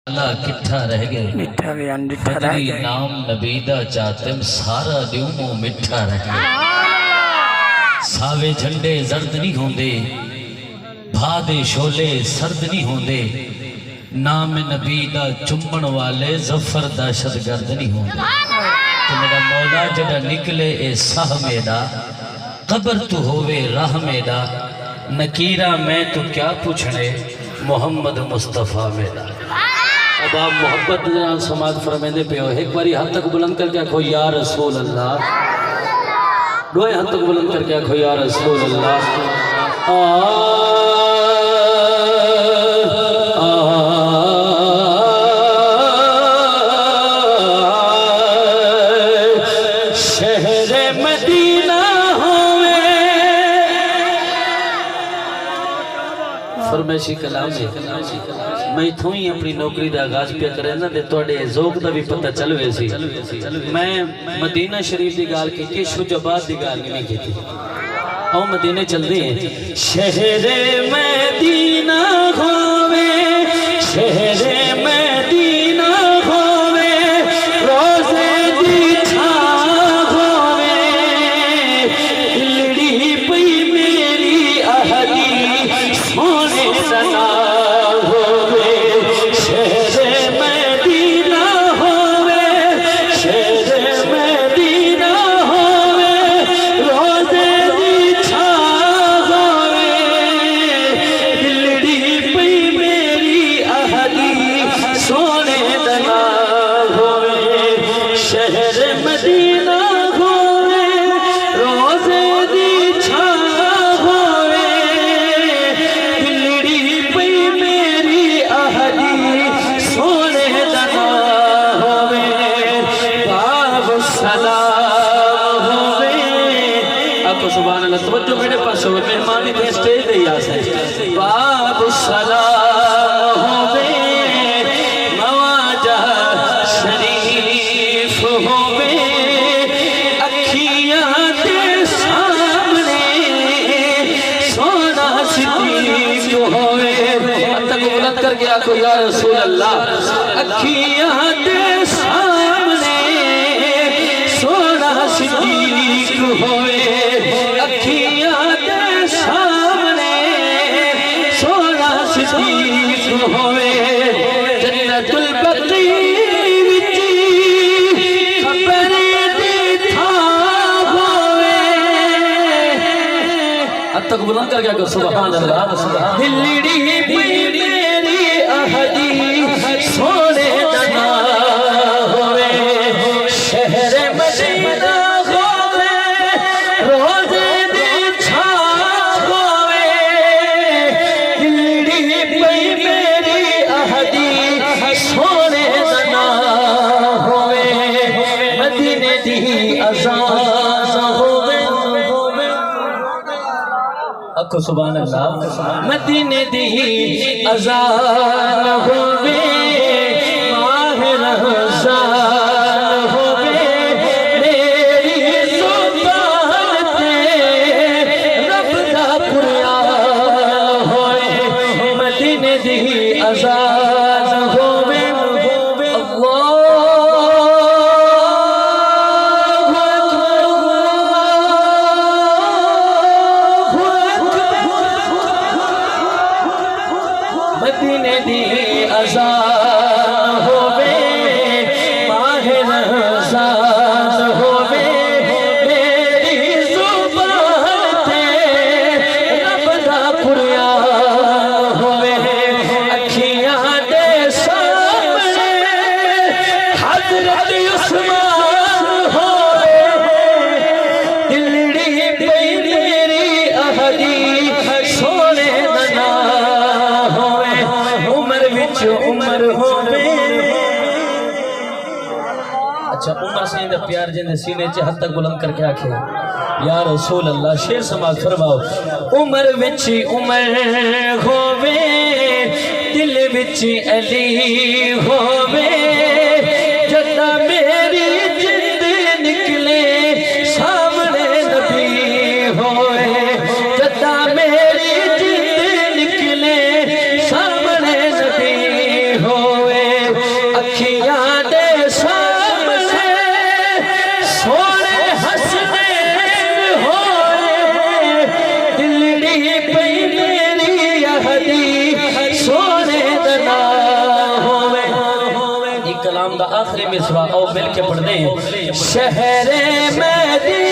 اللہ کٹھا رہ گئے بدری نام نبی دا چاہتم سارا دیومو مٹھا رہ گئے ساوے جھنڈے زرد نہیں ہوندے بھادے شولے سرد نہیں ہوندے نام نبی دا چمبن والے زفر دا شدگرد نہیں ہوندے تو میرا مولا جڑا نکلے اے ساہ میڈا قبر تو ہووے راہ میڈا نکیرہ میں تو کیا پوچھنے محمد مصطفیٰ میڈا اب آپ محبت جنان سماعت فرمیندے پہ ہو ایک باری ہاتھ تک بلند کر کے کہو یا رسول اللہ دوئے ہاتھ تک بلند کر کے کہو یا رسول اللہ شہر مدینہ ہوئے فرمیشی کلام میں تھوئی اپنی نوکری دا آغاز پہ کرے نا دے توڑے ذوق دا بھی پتہ چلوے سی میں مدینہ شریف دی گال کی کہ شجبات دی گال نہیں کی تھی او مدینہ چل دی ہیں شہر مدینہ ہوئے شہر مدینہ ہوئے روزے دی چھاں ہوئے لڑی پئی میری اہلی سونے سنا سبحان اللہ توجہ میرے پاس ہوئے مہمانی پہ اسٹیج دے یا سے باب السلام ہوئے مواجہ شریف ہوئے اکھیاں دے سامنے سونا صدیق ہوئے تک بلند کر کے آکو یا رسول اللہ اکھیاں دے سامنے سونا صدیق ہوئے ہوئے جنت البقی وچی خبر دیتا ہوئے اب تک بلند کر گیا کہ سبحان اللہ دلڑی میری اہدی سونے دنا ہوئے شہر مدینہ ہوئے روزے دی چھاں ہوئے دلڑی سونے دنا ہوئے مدینے دی اذان ہوئے اکھو سبحان اللہ مدینے دی اذان ہوئے ماہ رمضان ہوئے میری زبان تے رب دا قرآن ہوئے مدینے دی اذان مدینے دی اذان ہوئے ماہ رمضان ہوئے میری زبان تے رب دا قرآن ہوئے اکھیاں دے سامنے حضرت عثمان ہوئے دلڑی پئی میری اہدی سونے دنا عمر ہوئے اچھا عمر سے اندر پیار جندے سینے چے حد تک بلند کر کے آکھے یا رسول اللہ شیر سماعت فرماؤ عمر وچی عمر ہوئے دل وچی علی ہوئے جدا میری جند نکلے سامنے نبی ہوئے جدا میری جند نکلے سامنے نبی ہوئے اکھیاں دے سامنے سونے حسنین ہوئے دلڑی پئی میری یہدی سونے دنا ہوئے یہ کلام دا آخری مصرع او مل کے پڑھ دیں شہر مدینہ